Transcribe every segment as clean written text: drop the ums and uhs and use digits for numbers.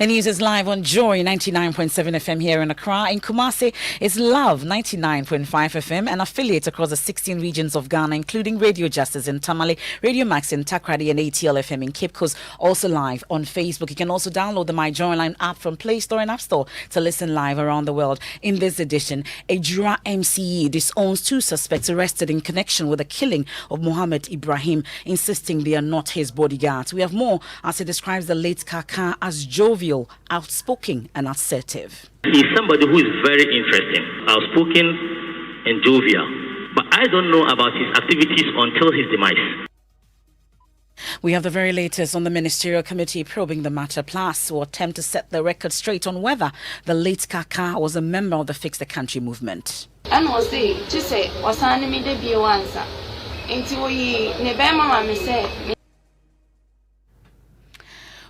The news is live on Joy99.7 FM here in Accra. In Kumasi, it's Love 99.5 FM, an affiliate across the 16 regions of Ghana, including Radio Justice in Tamale, Radio Max in Takrady, and ATL FM in Cape Coast. Also live on Facebook. You can also download the My Joyline app from Play Store and App Store to listen live around the world. In this edition, a Jura MCE disowns 2 suspects arrested in connection with the killing of Mohammed Ibrahim, insisting they are not his bodyguards. We have more as he describes the late Kaka as jovial, outspoken and assertive. He's somebody who is very interesting, outspoken and jovial. But I don't know about his activities until his demise. We have the very latest on the Ministerial Committee probing the matter, plus will attempt to set the record straight on whether the late Kaka was a member of the Fix the Country movement. And was say, just say, was Midday be answer. Until we never mamma say.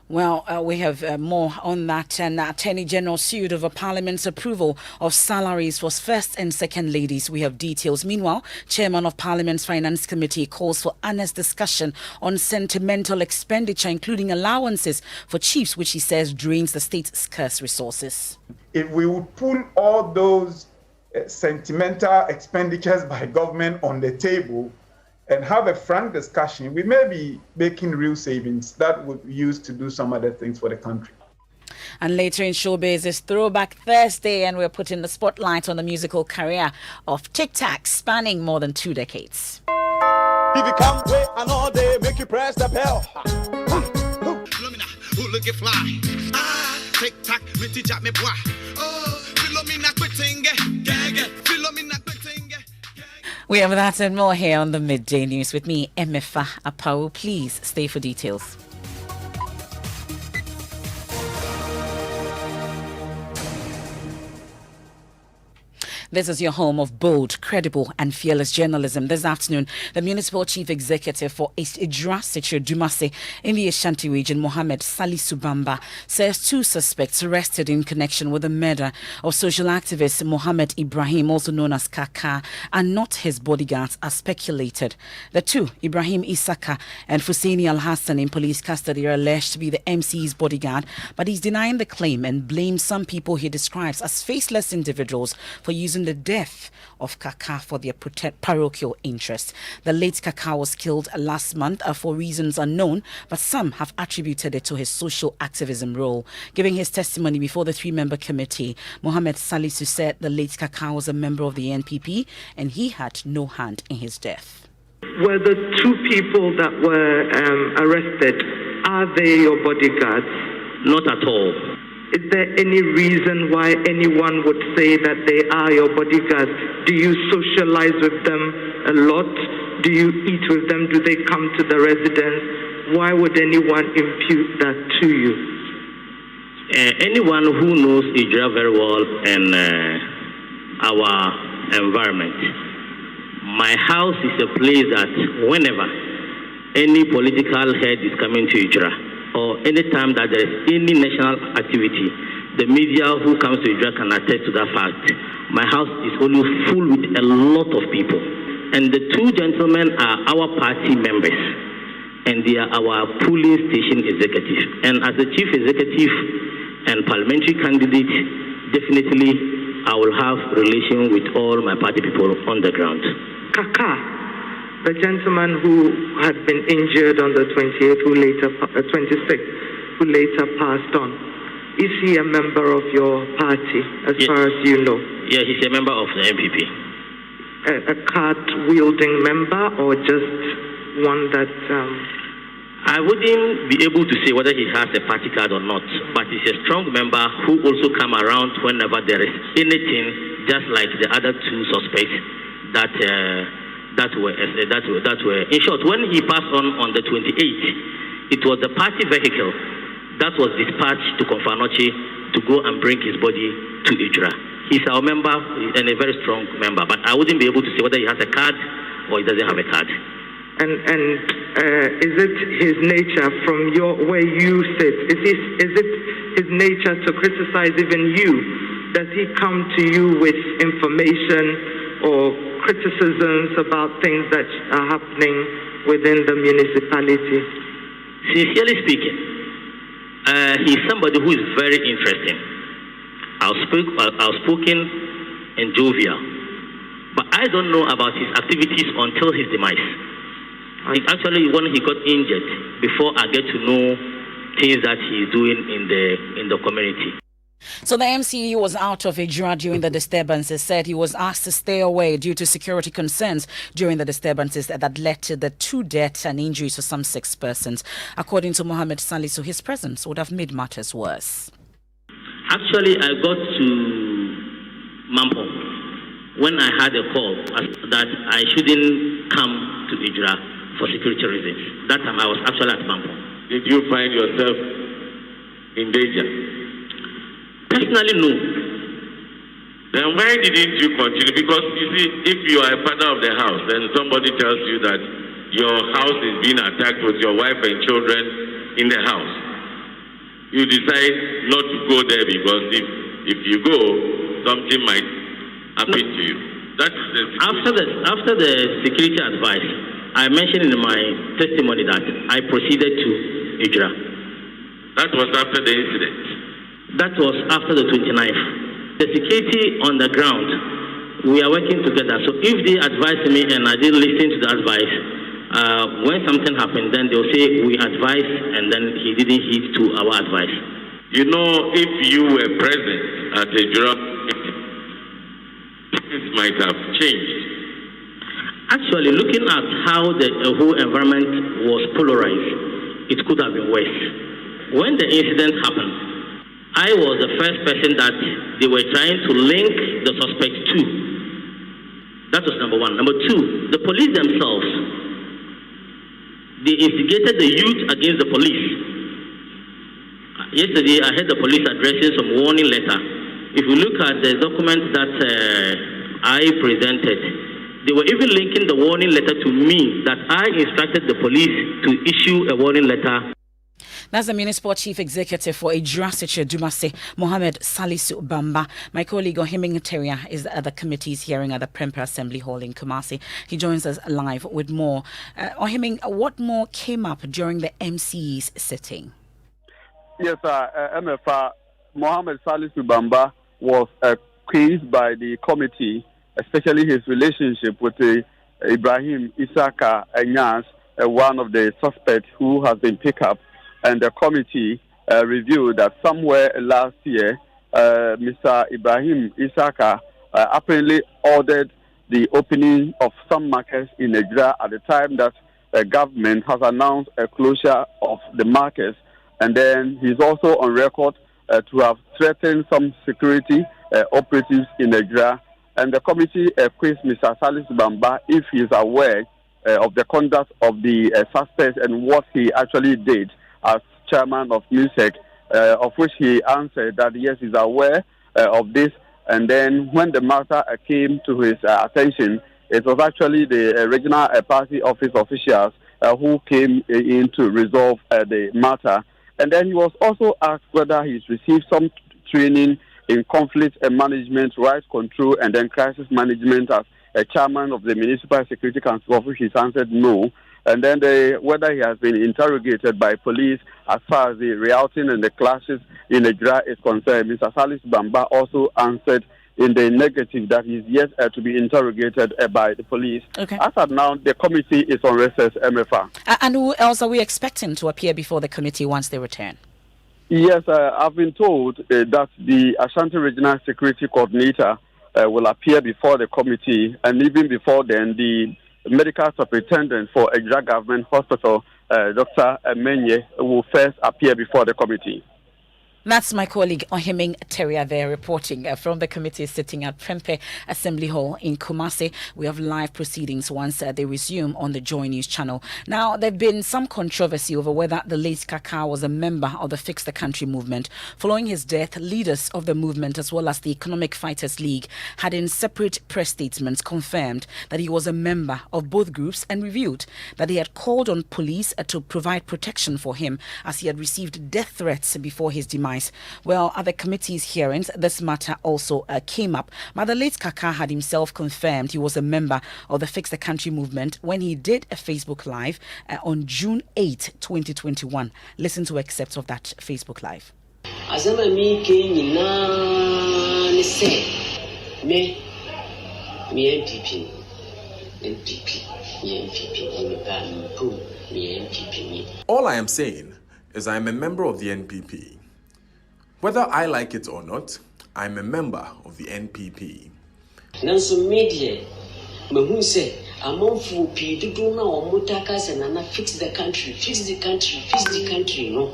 Well, we have more on that. And Attorney General sued over Parliament's approval of salaries for first and second ladies. We have details. Meanwhile, Chairman of Parliament's Finance Committee calls for honest discussion on sentimental expenditure, including allowances for chiefs, which he says drains the state's scarce resources. If we would pull all those sentimental expenditures by government on the table and have a frank discussion, we may be making real savings that would be used to do some other things for the country. And later in showbiz is Throwback Thursday, and we're putting the spotlight on the musical career of Tic Tac, spanning more than 2 decades. If you come wait and all day, make you press the bell. Look at fly. Tic Tac, me teach me boy. Oh, Philomena quitting. Philomena quitting. We have that and more here on the Midday News with me, Emefa Apau. Please stay for details. This is your home of bold, credible and fearless journalism. This afternoon, the Municipal Chief Executive for Idra-Secho Dumase in the Ashanti region, Mohammed Salisu Bamba, says 2 suspects arrested in connection with the murder of social activist Mohammed Ibrahim, also known as Kaka, are not his bodyguards as speculated. The 2, Ibrahim Isaka and Fusaini Al-Hassan, in police custody are alleged to be the MC's bodyguard, but he's denying the claim and blames some people he describes as faceless individuals for using the death of Kaka for their parochial interest. The late Kaka was killed last month for reasons unknown, but some have attributed it to his social activism role. Giving his testimony before the 3-member committee, Mohammed Salisu said the late Kaka was a member of the NPP and he had no hand in his death. Were the 2 people that were arrested, are they your bodyguards? Not at all. Is there any reason why anyone would say that they are your bodyguards? Do you socialize with them a lot? Do you eat with them? Do they come to the residence? Why would anyone impute that to you? Anyone who knows Idra very well and our environment, my house is a place that whenever any political head is coming to Idra, or any time that there is any national activity, the media who comes to Idra can attest to that fact. My house is always full with a lot of people. And the 2 gentlemen are our party members. And they are our polling station executive. And as the chief executive and parliamentary candidate, definitely I will have relation with all my party people on the ground. Kaka, the gentleman who had been injured on the 28th, 26th, who later passed on, is he a member of your party, as far as you know? Yeah, he's a member of the MPP. A card-wielding member, or just one that... I wouldn't be able to say whether he has a party card or not, but he's a strong member who also come around whenever there is anything, just like the other 2 suspects that were in short, when he passed on the 28th, it was the party vehicle that was dispatched to Konfanoche to go and bring his body to Idra. He's our member and a very strong member, but I wouldn't be able to say whether he has a card or he doesn't have a card. And is it his nature from where you sit? Is it his nature to criticize even you? Does he come to you with information or criticisms about things that are happening within the municipality? Sincerely speaking, He's somebody who is very interesting, outspoken and jovial. But I don't know about his activities until his demise. It's actually when he got injured before I get to know things that he's doing in the community. So the MCE was out of Ijra during the disturbances, said he was asked to stay away due to security concerns during the disturbances that led to the 2 deaths and injuries to some 6 persons. According to Mohammed Salisu, his presence would have made matters worse. Actually, I got to Mampo when I had a call that I shouldn't come to Ijra for security reasons. That time I was actually at Mampo. Did you find yourself in danger? Personally, no. Then why didn't you continue? Because you see, if you are a father of the house, then somebody tells you that your house is being attacked with your wife and children in the house. You decide not to go there because if you go, something might happen to you. That is the after the security advice, I mentioned in my testimony that I proceeded to Ijra. That was after the incident. That was after the 29th. The security on the ground, we are working together. So if they advise me and I didn't listen to the advice, when something happened, then they'll say we advise and then he didn't heed to our advice. You know, if you were present at a drug, things might have changed. Actually, looking at how the whole environment was polarized, it could have been worse. When the incident happened, I was the first person that they were trying to link the suspect to. That was number one. Number two, the police themselves, they instigated the youth against the police. Yesterday, I heard the police addressing some warning letter. If you look at the document that I presented, they were even linking the warning letter to me, that I instructed the police to issue a warning letter. That's the Municipal Chief Executive for Idrasiche Dumase, Mohammed Salisu Bamba. My colleague Ohiming Teria is at the committee's hearing at the Prempeh Assembly Hall in Kumasi. He joins us live with more. Ohiming, what more came up during the MCE's sitting? Yes, MFA, Mohammed Salisu Bamba was quizzed by the committee, especially his relationship with Ibrahim Isaka Enyas, one of the suspects who has been picked up. And the committee reviewed that somewhere last year, Mr. Ibrahim Isaka apparently ordered the opening of some markets in Nigeria at the time that the government has announced a closure of the markets. And then he's also on record to have threatened some security operatives in Nigeria. And the committee quizzed Mr. Salisu Bamba if he is aware of the conduct of the suspects and what he actually did as chairman of MUSEC, of which he answered that yes, he's aware of this. And then when the matter came to his attention, it was actually the regional party office officials who came in to resolve the matter. And then he was also asked whether he's received some training in conflict management, rights control, and then crisis management as a chairman of the Municipal Security Council, of which he answered no. And then whether he has been interrogated by police as far as the rerouting and the clashes in Nigeria is concerned. Mr. Salisu Bamba also answered in the negative that he's yet to be interrogated by the police. Okay. As of now, the committee is on recess, MFA. And who else are we expecting to appear before the committee once they return? Yes, I've been told that the Ashanti Regional Security Coordinator will appear before the committee, and even before then, the medical superintendent for Ejra Government Hospital, Dr. Menye, will first appear before the committee. That's my colleague Ohiming Teria there reporting from the committee sitting at Prempeh Assembly Hall in Kumasi. We have live proceedings once they resume on the Joy News channel. Now, there have been some controversy over whether the late Kaka was a member of the Fix the Country movement. Following his death, leaders of the movement as well as the Economic Fighters League had in separate press statements confirmed that he was a member of both groups and revealed that he had called on police to provide protection for him as he had received death threats before his demise. compromise. Well, at the committee's hearings, this matter also came up. But the late Kaka had himself confirmed he was a member of the Fix the Country movement when he did a Facebook Live on June 8, 2021. Listen to excerpts of that Facebook Live. Me All I am saying is I am a member of the NPP. Whether I like it or not, I am a member of the NPP. Nanso media who say among fu pi dodo na omotaka se nana fix the country no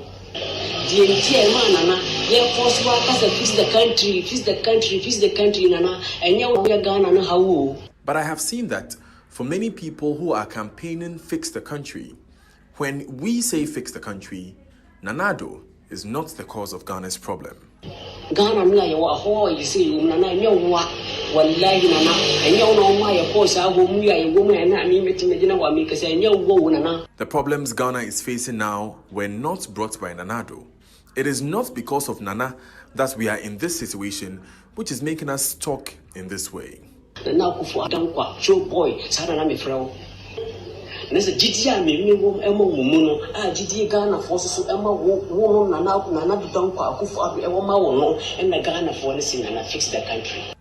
the entire man nana ye force wa kasa fix the country nana enya wo ya Ghana na hawo. But I have seen that for many people who are campaigning Fix the Country, when we say fix the country, Nanado is not the cause of Ghana's problem. Ghana na ye wa ho you say nana enya wa wallahi nana enya no ma ye force ago mu ya ye go mu na mi metimegina wa mi kase enya wo nana. The problems Ghana is facing now were not brought by Nanado. It is not because of Nana that we are in this situation, which is making us talk in this way. Na kufu adankwa show boy sada na me frao nese jitia me wo emo mumuno a jitie Ghana force so ema wo no nana dankwa kufu ado e wo ma wo no en na Ghana for ne sin na fix the country.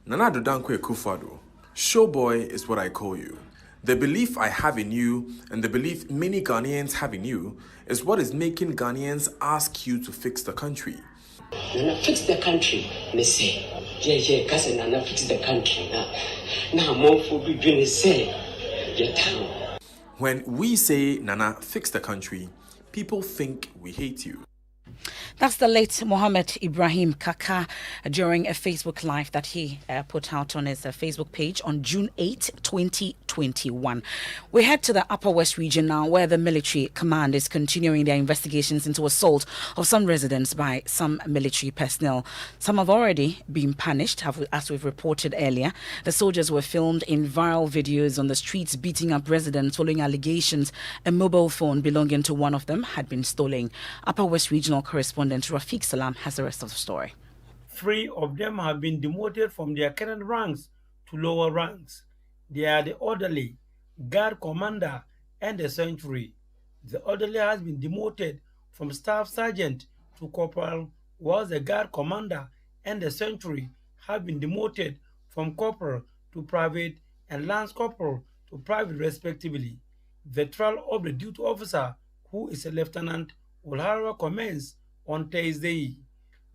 Nana Dankwa Akufo-Addo, showboy is what I call you. The belief I have in you and the belief many Ghanaians have in you is what is making Ghanaians ask you to fix the country. Nana fix the country, me say. Yeah, cause Nana fix the country. Now more for be say, your town. When we say Nana fix the country, people think we hate you. That's the late Mohammed Ibrahim Kaka during a Facebook Live that he put out on his Facebook page on June 8, 2021. We head to the Upper West region now, where the military command is continuing their investigations into assault of some residents by some military personnel. Some have already been punished, as we've reported earlier. The soldiers were filmed in viral videos on the streets beating up residents following allegations a mobile phone belonging to one of them had been stolen. Upper West Regional Correspondent Rafiq Salam has the rest of the story. 3 of them have been demoted from their current ranks to lower ranks. They are the orderly, guard commander, and the sentry. The orderly has been demoted from staff sergeant to corporal, whilst the guard commander and the sentry have been demoted from corporal to private and lance corporal to private respectively. The trial of the duty officer, who is a lieutenant, will however commence on Thursday.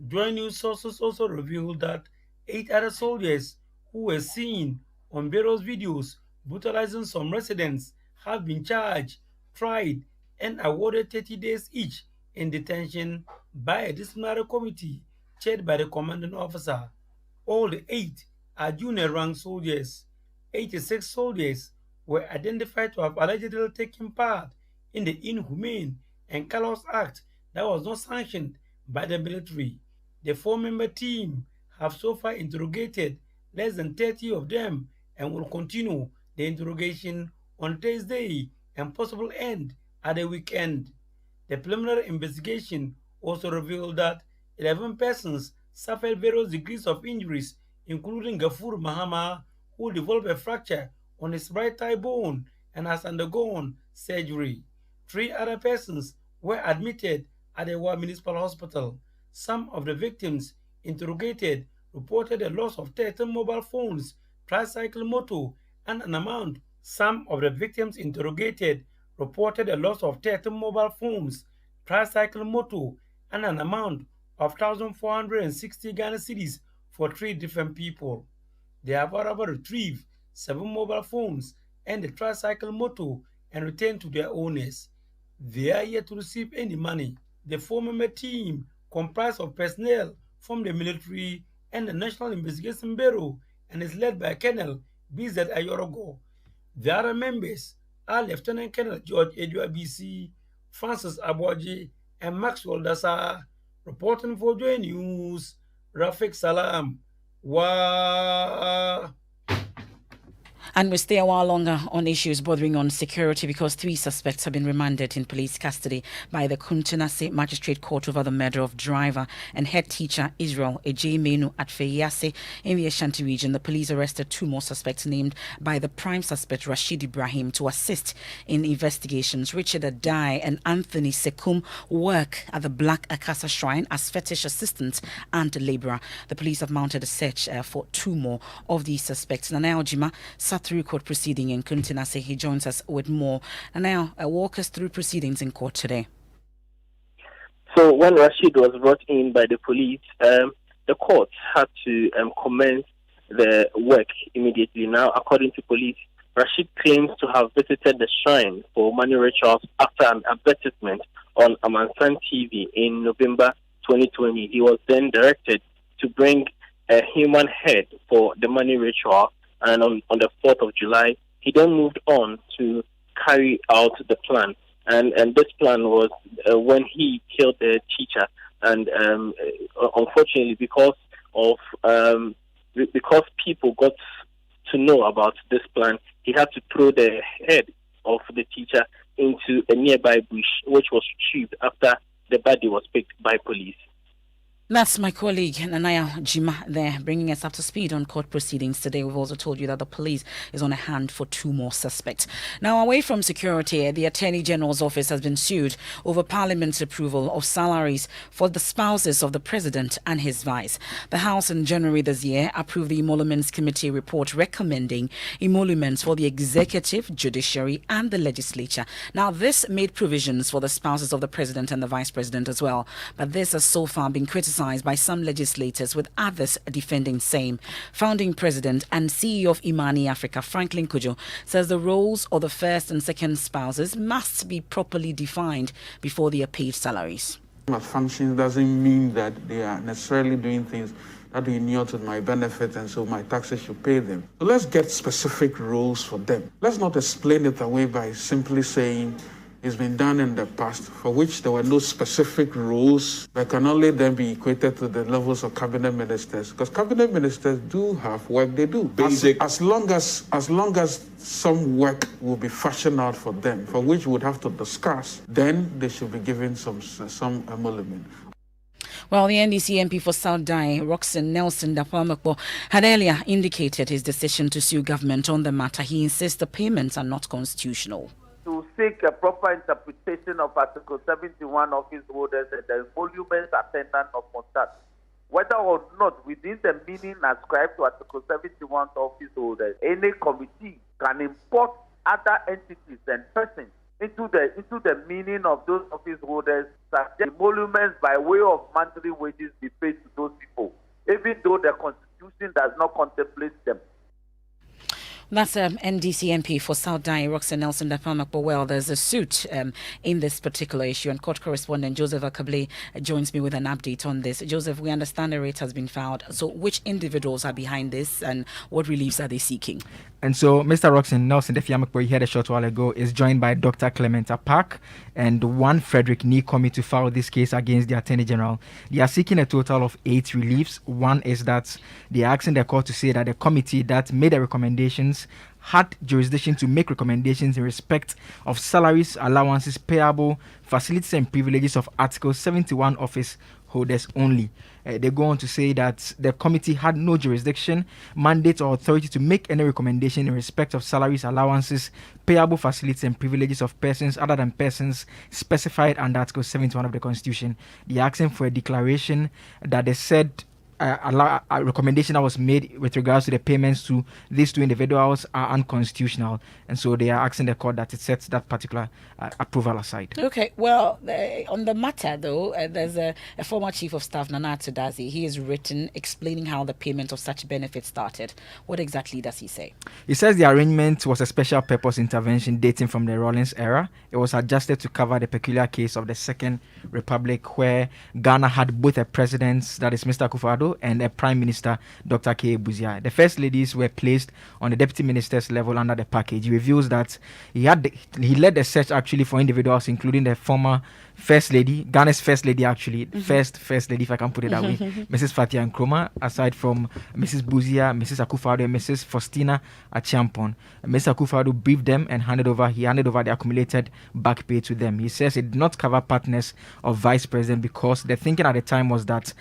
Joint news sources also revealed that 8 other soldiers who were seen on various videos brutalizing some residents have been charged, tried, and awarded 30 days each in detention by a disciplinary committee chaired by the commanding officer. All the 8 are junior rank soldiers. 86 soldiers were identified to have allegedly taken part in the inhumane and callous act that was not sanctioned by the military. The 4-member team have so far interrogated less than 30 of them and will continue the interrogation on Thursday and possible end at the weekend. The preliminary investigation also revealed that 11 persons suffered various degrees of injuries, including Gafur Mahama, who developed a fracture on his right thigh bone and has undergone surgery. 3 other persons were admitted at the Wa Municipal Hospital. Some of the victims interrogated reported the loss of 13 mobile phones, tricycle, moto, and an amount. Some of the victims interrogated reported the loss of 13 mobile phones, tricycle, moto, and an amount of 1,460 Ghana cedis for 3 different people. They have however retrieved 7 mobile phones and the tricycle, moto, and returned to their owners. They are yet to receive any money. The 4-member team, comprised of personnel from the military and the National Investigation Bureau, and is led by Colonel BZ Ayorogo. The other members are Lieutenant Colonel George Edua BC, Francis Aboji, and Maxwell Dasa. Reporting for Joy News, Rafiq Salam. And we stay a while longer on issues bordering on security because 3 suspects have been remanded in police custody by the Kuntunase Magistrate Court over the murder of driver and head teacher Israel Ejimenu at Feyase in the Ashanti region. The police arrested 2 more suspects named by the prime suspect Rashid Ibrahim to assist in investigations. Richard Adai and Anthony Sekum work at the Black Akasa Shrine as fetish assistants and labourer. The police have mounted a search for 2 more of these suspects. Nana Ojima sat through court proceeding in Kuntunase. He joins us with more. And now, walk us through proceedings in court today. So when Rashid was brought in by the police, the court had to commence the work immediately. Now, according to police, Rashid claims to have visited the shrine for money rituals after an advertisement on Amansan TV in November 2020. He was then directed to bring a human head for the money ritual, and on the 4th of July, he then moved on to carry out the plan. And this plan was when he killed the teacher. And unfortunately, because people got to know about this plan, he had to throw the head of the teacher into a nearby bush, which was retrieved after the body was picked by police. That's my colleague Nanaya Jima there, bringing us up to speed on court proceedings today. We've also told you that the police is on hand for 2 more suspects. Now, away from security, the Attorney General's office has been sued over Parliament's approval of salaries for the spouses of the President and his vice. The House in January this year approved the Emoluments Committee report recommending emoluments for the Executive, Judiciary and the Legislature. Now, this made provisions for the spouses of the President and the Vice President as well, but this has so far been criticized by some legislators, with others defending same. Founding President and CEO of Imani Africa, Franklin Kujo, says the roles of the first and second spouses must be properly defined before they are paid salaries. Function doesn't mean that they are necessarily doing things that will inure to my benefit, and so my taxes should pay them. So let's get specific rules for them. Let's not explain it away by simply saying it's been done in the past, for which there were no specific rules that can only then be equated to the levels of cabinet ministers, because cabinet ministers do have work they do. Basic. As long as some work will be fashioned out for them, for which we would have to discuss, then they should be given some emolument. Well, the NDC MP for South Dai, Roxanne Nelson Dapamakbo, had earlier indicated his decision to sue government on the matter. He insists the payments are not constitutional. To seek a proper interpretation of Article 71 office holders and the emoluments attendant of contact, whether or not within the meaning ascribed to Article 71 office holders, any committee can import other entities and persons into the meaning of those office holders, such as emoluments by way of monthly wages be paid to those people, even though the Constitution does not contemplate them. That's NDC MP for South Dai, Roxanne Nelson Dapamakbo. Well, there's a suit in this particular issue, and court correspondent Joseph Akable joins me with an update on this. Joseph, we understand a rate has been filed. So which individuals are behind this, and what reliefs are they seeking? And so Mr. Roxanne Nelson Dapamakbo, you heard a short while ago, is joined by Dr. Clementa Park and one Frederick Nikomi to file this case against the Attorney General. They are seeking a total of 8 reliefs. One is that they are asking the court to say that the committee that made the recommendations had jurisdiction to make recommendations in respect of salaries, allowances, payable, facilities and privileges of Article 71 office holders only. They go on to say that the committee had no jurisdiction, mandate or authority to make any recommendation in respect of salaries, allowances, payable facilities and privileges of persons other than persons specified under Article 71 of the Constitution. They are asking for a declaration that they said a recommendation that was made with regards to the payments to these 2 individuals are unconstitutional, and so they are asking the court that it sets that particular approval aside. Okay, well, on the matter though, there's a former chief of staff, Nana Tadazi. He has written explaining how the payment of such benefits started. What exactly does he say? He says the arrangement was a special purpose intervention dating from the Rawlings era. It was adjusted to cover the peculiar case of the Second Republic, where Ghana had both a president, that is Mr. Akufo-Addo, Akufo-Addo, and the Prime Minister, Dr. K. Buzia. The first ladies were placed on the deputy minister's level under the package. He reveals that he led the search actually for individuals, including the former First Lady, Ghana's First Lady actually, First Lady, if I can put it that way, Mrs. Fatia Nkrumah, aside from Mrs. Buzia, Mrs. Akufo-Addo, and Mrs. Faustina Achiampong. Mr. Akufo-Addo briefed them and handed over the accumulated back pay to them. He says it did not cover partners of Vice President because the thinking at the time was that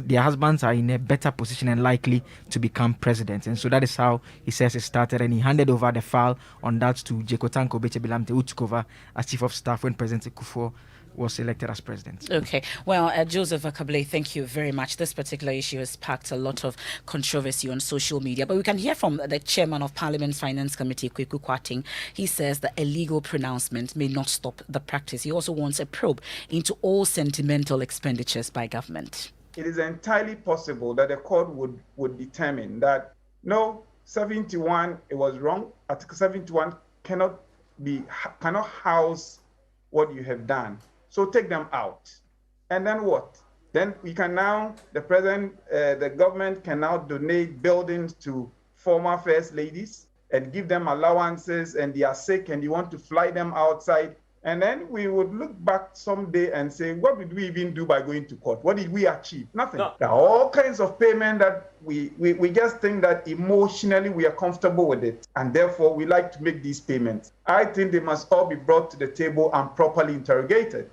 their husbands are in a better position and likely to become president. And so that is how he says it started, and he handed over the file on that to Jekotanko Bechebilamte, who took over as Chief of Staff when President Akufo was elected as president. Okay. Well, Joseph Akable, thank you very much. This particular issue has sparked a lot of controversy on social media, but we can hear from the chairman of Parliament's Finance Committee, Kweku Kwating. He says that a legal pronouncement may not stop the practice. He also wants a probe into all sentimental expenditures by government. It is entirely possible that the court would determine that, no, 71, it was wrong. Article 71 cannot house what you have done. So take them out. And then what? Then we can now, the government can now donate buildings to former first ladies and give them allowances, and they are sick and you want to fly them outside. And then we would look back someday and say, what did we even do by going to court? What did we achieve? Nothing. No. There are all kinds of payment that we just think that emotionally we are comfortable with it. And therefore we like to make these payments. I think they must all be brought to the table and properly interrogated.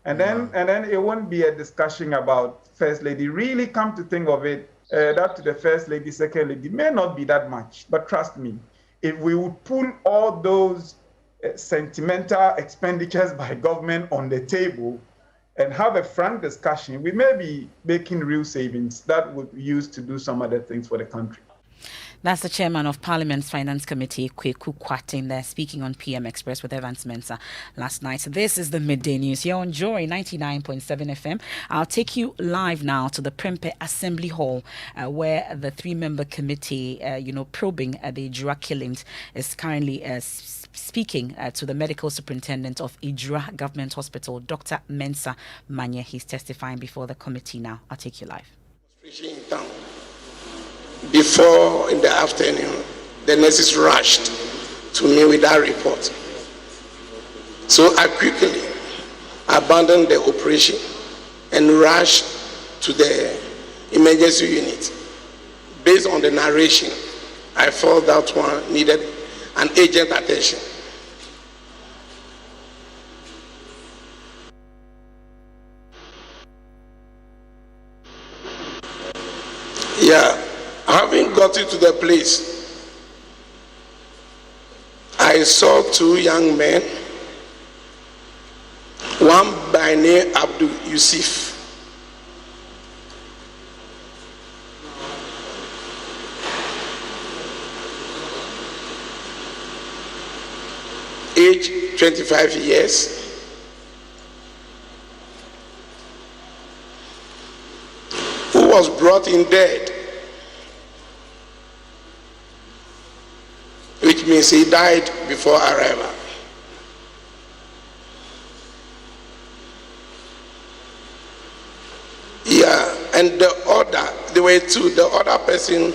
And then it won't be a discussion about First Lady. Really come to think of it, that to the First Lady, Second Lady may not be that much. But trust me, if we would pull all those sentimental expenditures by government on the table and have a frank discussion, we may be making real savings that would be used to do some other things for the country. That's the chairman of Parliament's Finance Committee, Kweku Kwating, there speaking on PM Express with Evans Mensah last night. This is the Midday News here on Joy99.7 FM. I'll take you live now to the Prempeh Assembly Hall, where the three-member committee, probing the Ijura killings, is currently speaking to the medical superintendent of Ijura Government Hospital, Dr. Mensah Manye. He's testifying before the committee now. I'll take you live. Before, in the afternoon, the nurses rushed to me with that report. So I quickly abandoned the operation and rushed to the emergency unit. Based on the narration, I felt that one needed an urgent attention. Having gotten to the place, I saw two young men, one by name Abdul Yusuf, age 25 years, who was brought in dead, which means he died before arrival. And there were two. The other person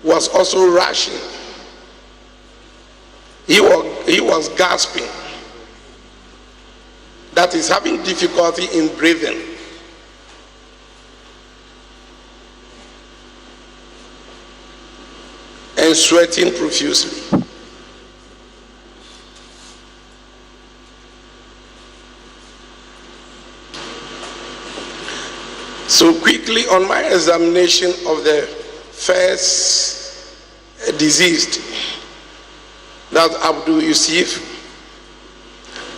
was also rushing. He was gasping. That is, having difficulty in breathing. And sweating profusely. So quickly, on my examination of the first deceased, that Abdul Yusuf,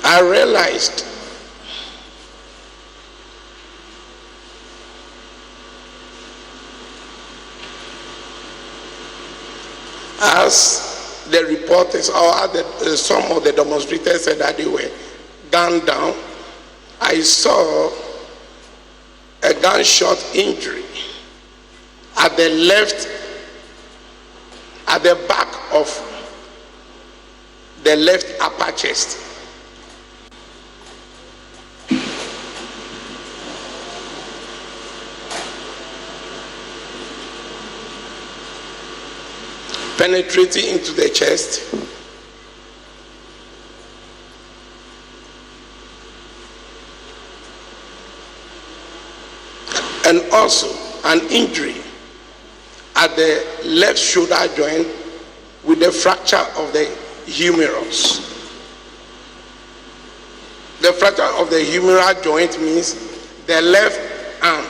I realized as the reporters or some of the demonstrators said that they were gunned down, I saw a gunshot injury at the back of the left upper chest. penetrating into the chest, and also an injury at the left shoulder joint with the fracture of the humerus. The fracture of the humeral joint means the left arm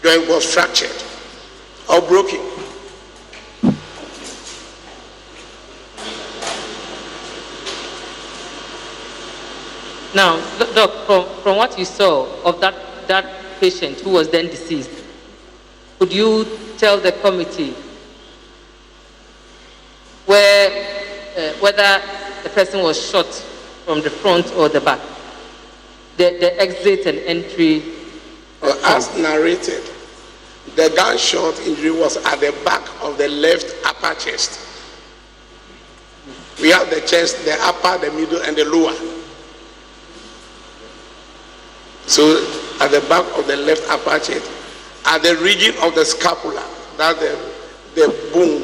joint was fractured or broken. Now, Doc, from what you saw of that patient who was then deceased, could you tell the committee whether the person was shot from the front or the back? The exit and entry? As narrated, the gunshot injury was at the back of the left upper chest. We have the chest, the upper, the middle, and the lower. So at the back of the left upper chest, at the region of the scapula, that's the bone,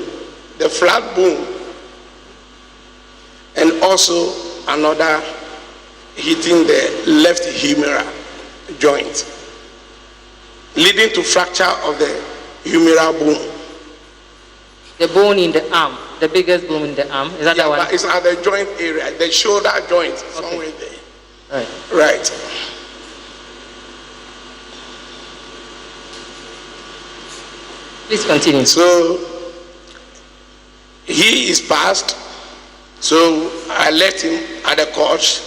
the flat bone, and also another hitting the left humeral joint, leading to fracture of the humeral bone. The bone in the arm, the biggest bone in the arm, is that the one? It's at the joint area, the shoulder joint, somewhere there. Right. Please continue. So he is passed. So I left him at the couch.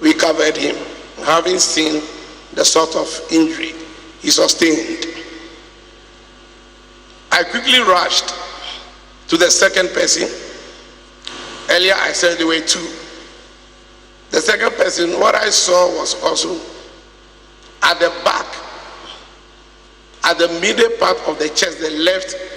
We covered him, having seen the sort of injury he sustained. I quickly rushed to the second person. Earlier I said there were two. The second person, what I saw was also at the back, at the middle part of the chest, the left